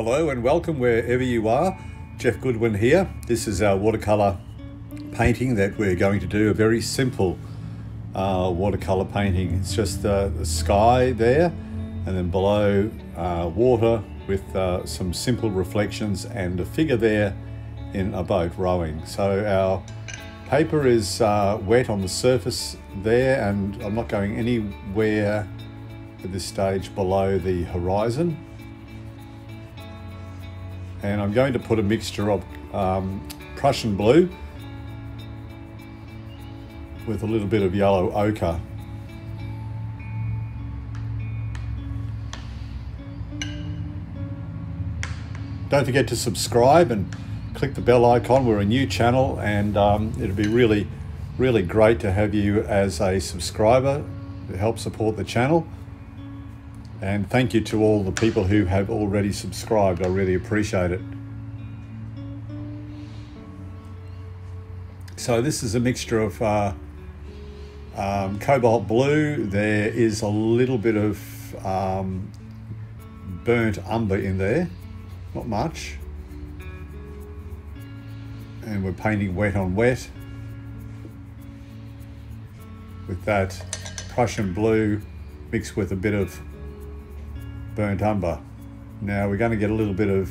Hello and welcome wherever you are. Jeff Goodwin here. This is our watercolour painting that we're going to do, a very simple watercolour painting. It's just the sky there and then below water with some simple reflections and a figure there in a boat rowing. So our paper is wet on the surface there, and I'm not going anywhere at this stage below the horizon. And I'm going to put a mixture of Prussian blue with a little bit of yellow ochre. Don't forget to subscribe and click the bell icon. We're a new channel, and it'd be really great to have you as a subscriber to help support the channel. And thank you to all the people who have already subscribed. I really appreciate it. So this is a mixture of cobalt blue. There is a little bit of burnt umber in there, not much. And we're painting wet on wet with that Prussian blue mixed with a bit of burnt umber. Now we're going to get a little bit of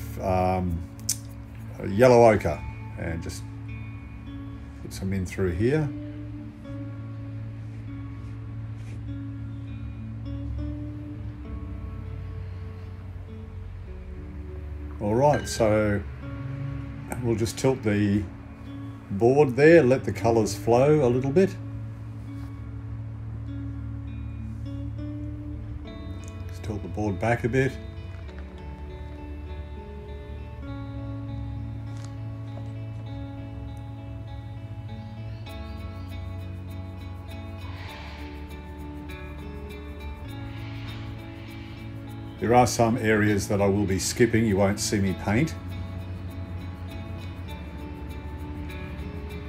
yellow ochre and just put some in through here. All right, so we'll just tilt the board there, let the colours flow a little bit. Tilt the board back a bit. There are some areas that I will be skipping. You won't see me paint,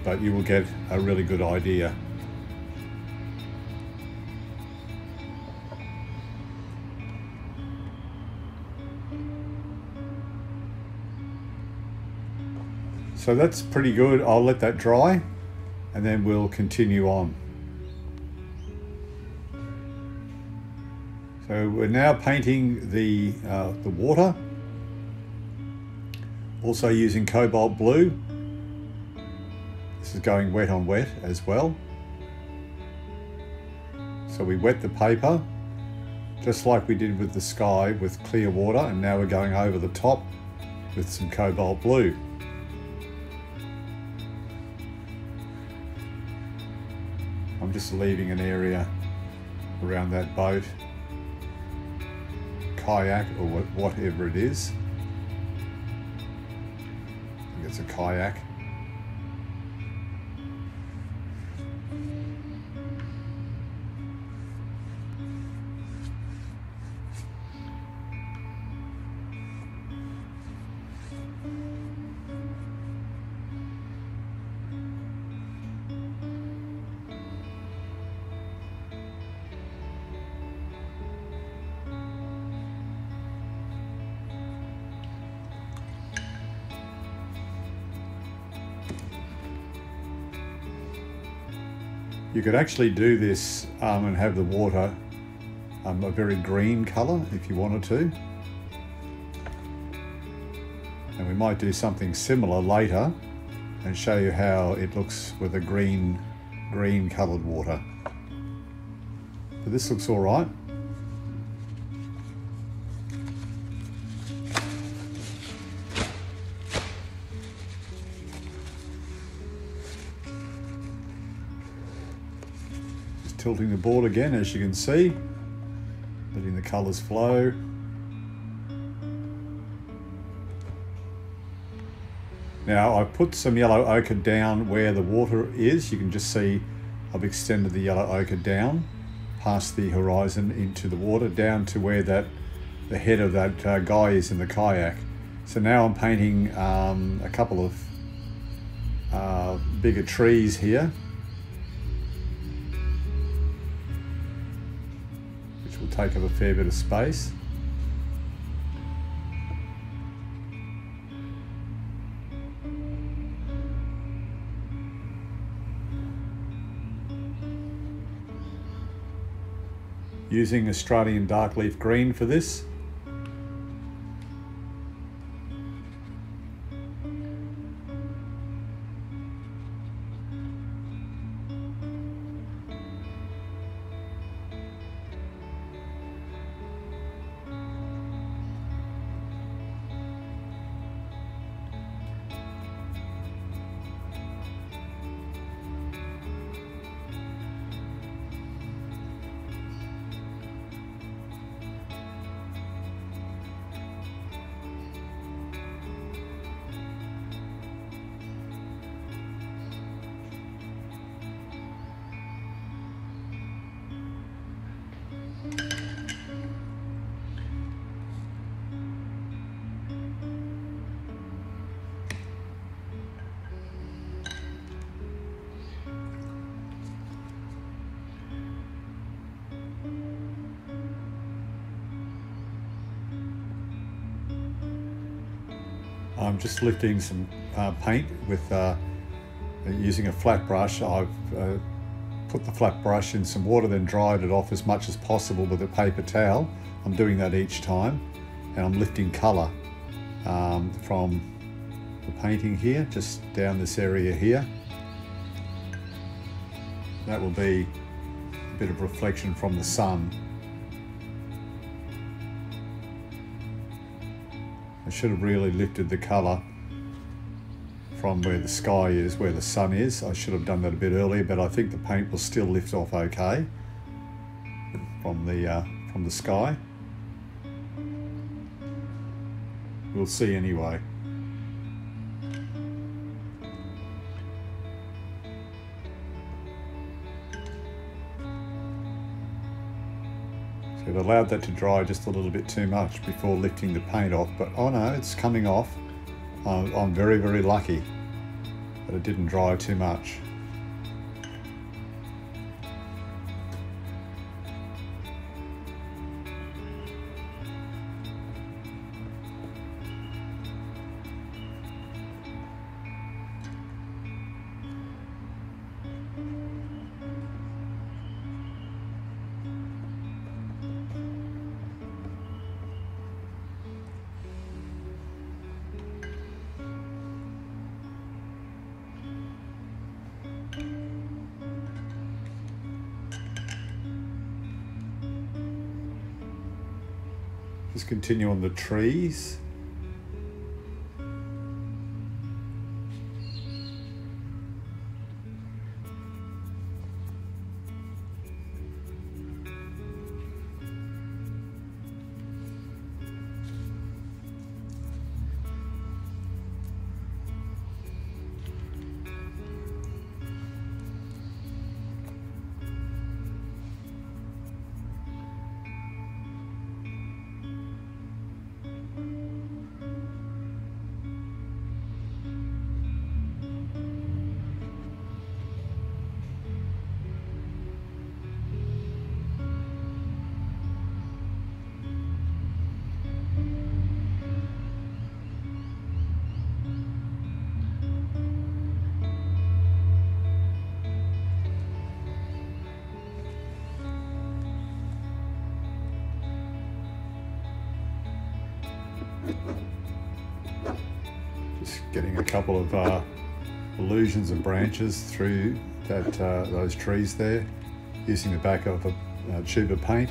but you will get a really good idea. So that's pretty good. I'll let that dry and then we'll continue on. So we're now painting the water, also using cobalt blue. This is going wet on wet as well. So we wet the paper just like we did with the sky with clear water, and now we're going over the top with some cobalt blue. I'm just leaving an area around that boat, kayak, or whatever it is. I think it's a kayak. You could actually do this and have the water a very green colour if you wanted to. And we might do something similar later and show you how it looks with a green coloured water. But this looks all right. Tilting the board again, as you can see, letting the colours flow. Now I've put some yellow ochre down where the water is. You can just see I've extended the yellow ochre down past the horizon into the water, down to where the head of that guy is in the kayak. So now I'm painting a couple of bigger trees here, will take up a fair bit of space. using Australian dark leaf green for this. I'm just lifting some paint with using a flat brush. I've put the flat brush in some water, then dried it off as much as possible with a paper towel. I'm doing that each time, and I'm lifting colour from the painting here, just down this area here. That will be a bit of reflection from the sun. I should have really lifted the colour from where the sky is, where the sun is. I should have done that a bit earlier, but I think the paint will still lift off okay from the sky. We'll see anyway. So I've allowed that to dry just a little bit too much before lifting the paint off, but oh no, it's coming off. I'm very, very lucky that it didn't dry too much. Just continue on the trees. Just getting a couple of illusions and branches through that those trees there, using the back of a tube of paint.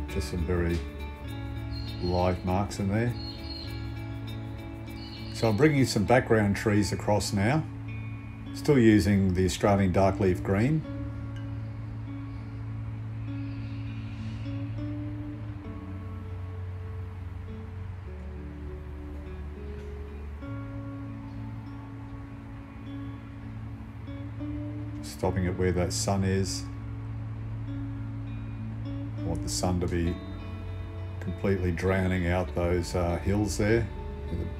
Just some very light marks in there. So I'm bringing some background trees across now, still using the Australian dark leaf green. Stopping it where that sun is. I want the sun to be completely drowning out those hills there.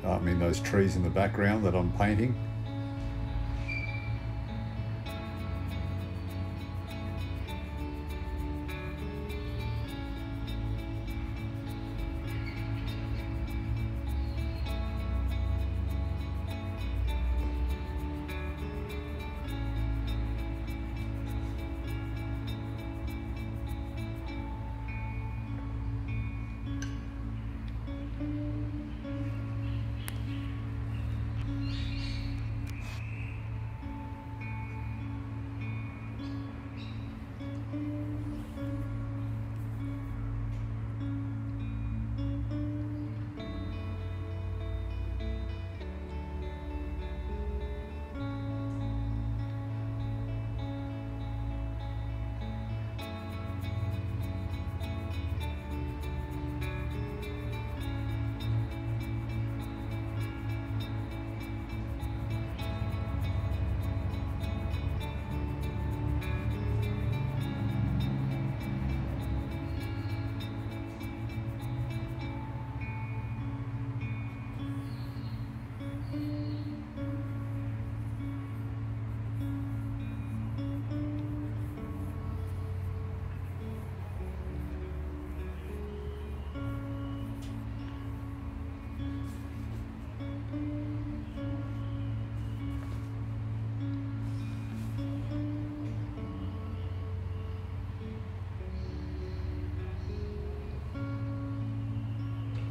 I mean those trees in the background that I'm painting.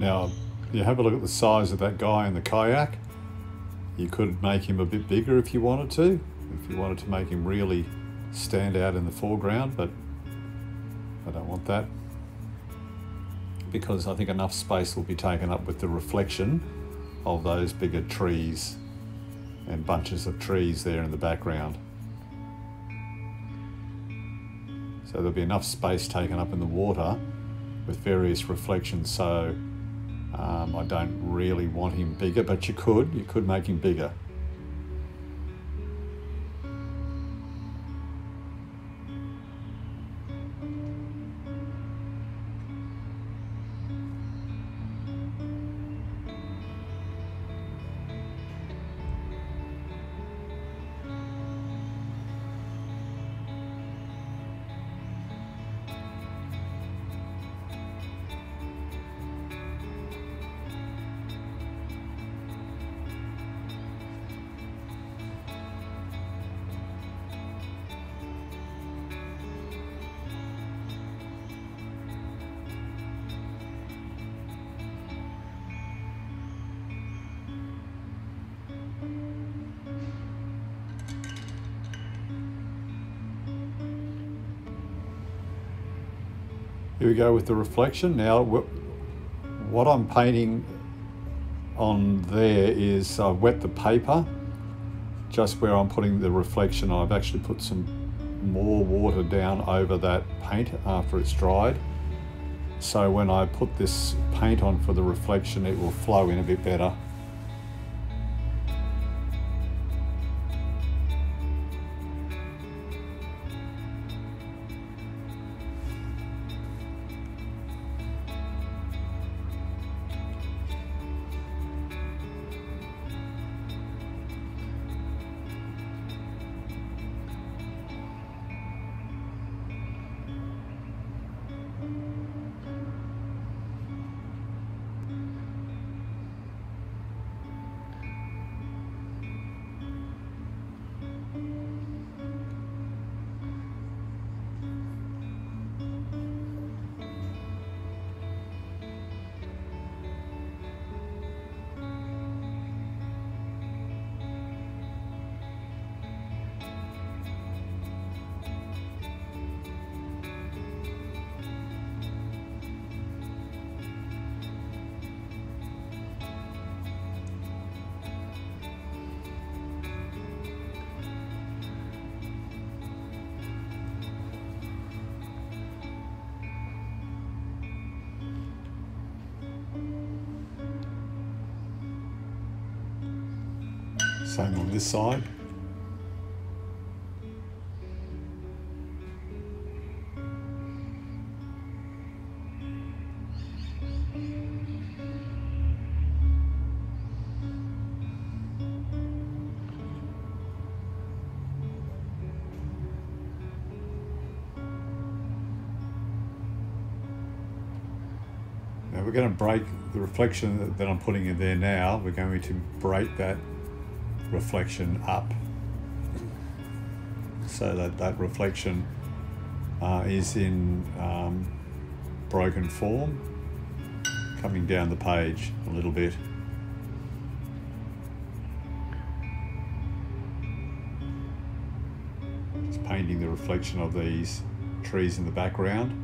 Now, you have a look at the size of that guy in the kayak. You could make him a bit bigger if you wanted to make him really stand out in the foreground, but I don't want that, because I think enough space will be taken up with the reflection of those bigger trees and bunches of trees there in the background. So there'll be enough space taken up in the water with various reflections, so I don't really want him bigger, but you could make him bigger. Here we go with the reflection. Now, what I'm painting on there is I've wet the paper just where I'm putting the reflection. I've actually put some more water down over that paint after it's dried. So when I put this paint on for the reflection, it will flow in a bit better. Same on this side. Now we're going to break the reflection that I'm putting in there now. We're going to break that reflection up so that that reflection is in broken form, coming down the page a little bit. Just painting the reflection of these trees in the background.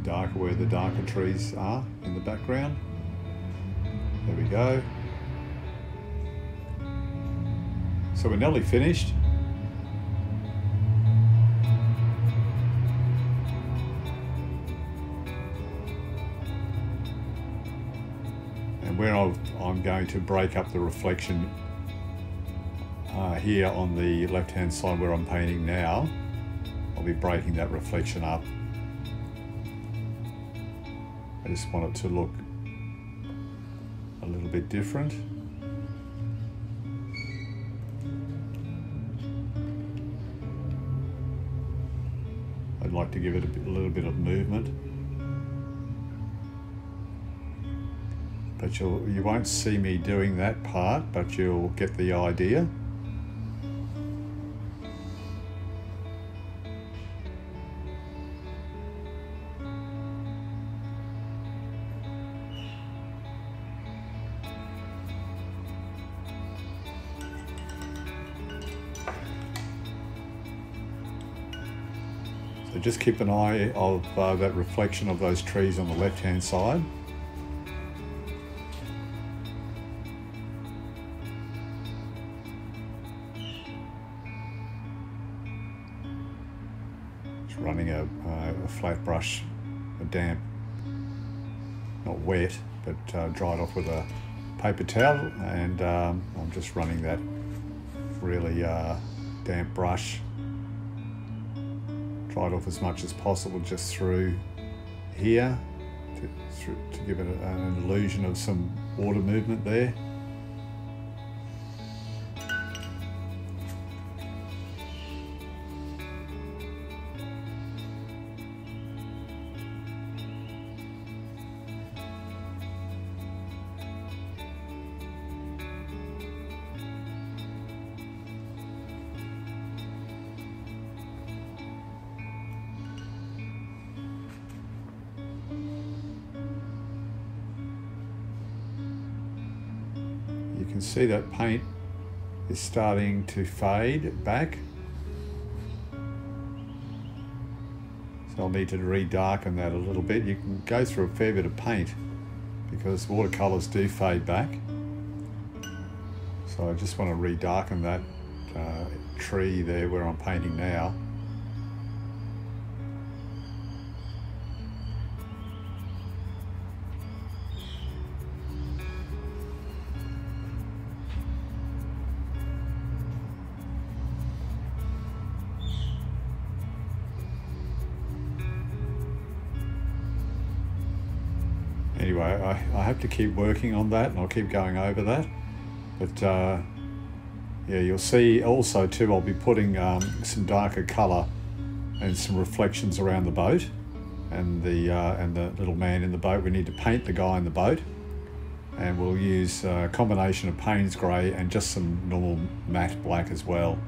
Darker where the darker trees are in the background. There we go. So we're nearly finished. And where I'm going to break up the reflection here on the left hand side where I'm painting now, I'll be breaking that reflection up. I just want it to look a little bit different. I'd like to give it a little bit of movement. but you won't see me doing that part, but you'll get the idea. So just keep an eye of that reflection of those trees on the left-hand side. Just running a flat brush, a damp, not wet, but dried off with a paper towel, and I'm just running that really damp brush, dried off as much as possible just through here to give it an illusion of some water movement there. You can see that paint is starting to fade back. So I'll need to redarken that a little bit. You can go through a fair bit of paint because watercolours do fade back. So I just want to redarken that tree there where I'm painting now. Anyway, I have to keep working on that, and I'll keep going over that. But yeah, you'll see also too, I'll be putting some darker colour and some reflections around the boat and the little man in the boat. We need to paint the guy in the boat, and we'll use a combination of Payne's grey and just some normal matte black as well.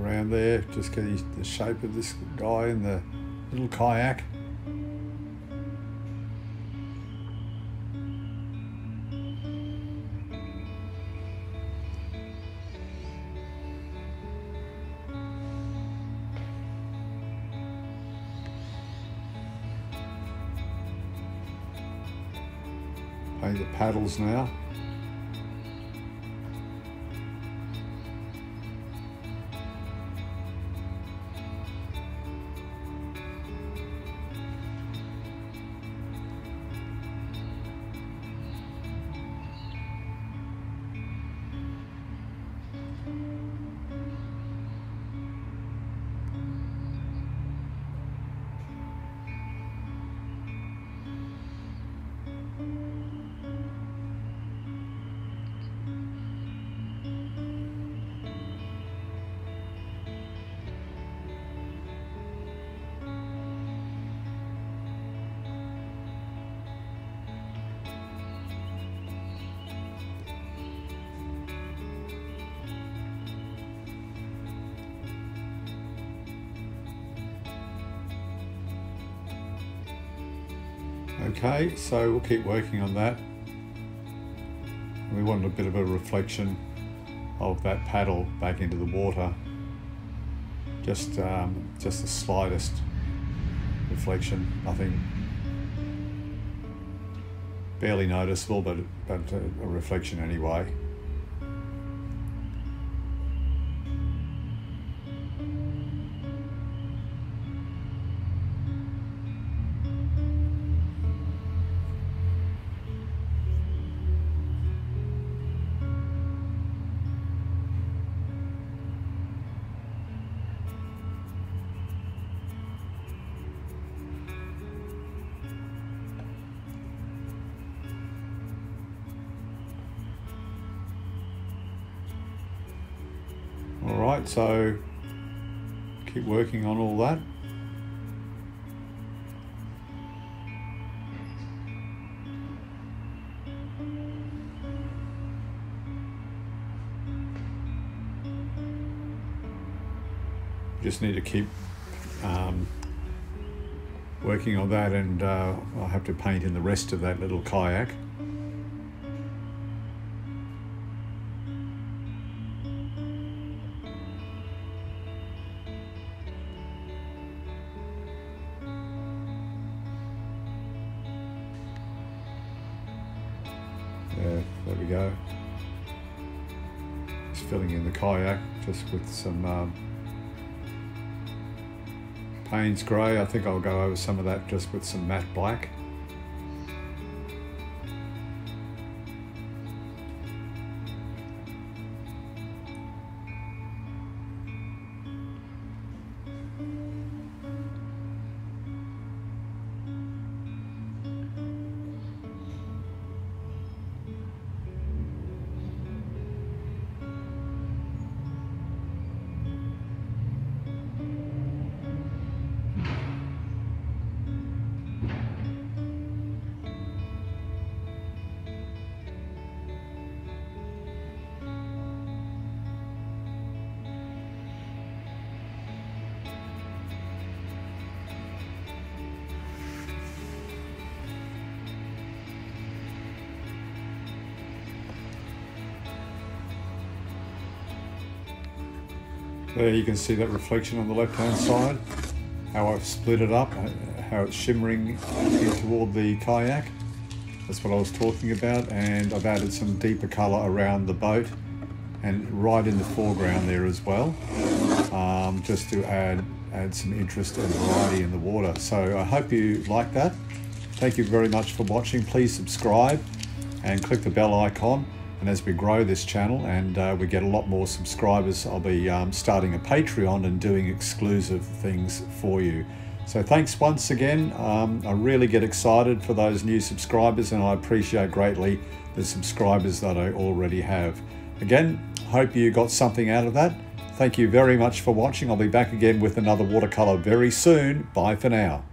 Around there, just get the shape of this guy in the little kayak. Paint the paddles now. Okay, so we'll keep working on that. We want a bit of a reflection of that paddle back into the water. Just the slightest reflection, nothing barely noticeable, but a reflection anyway. Alright, so keep working on all that. Just need to keep working on that, and I'll have to paint in the rest of that little kayak. Yeah, there we go. Just filling in the kayak just with some Payne's grey. I think I'll go over some of that just with some matte black. There you can see that reflection on the left hand side, how I've split it up, how it's shimmering in toward the kayak. That's what I was talking about, and I've added some deeper colour around the boat and right in the foreground there as well, just to add some interest and variety in the water. So I hope you like that. Thank you very much for watching. Please subscribe and click the bell icon. And as we grow this channel and we get a lot more subscribers, I'll be starting a Patreon and doing exclusive things for you. So thanks once again. I really get excited for those new subscribers, and I appreciate greatly the subscribers that I already have. Again, hope you got something out of that. Thank you very much for watching. I'll be back again with another watercolour very soon. Bye for now.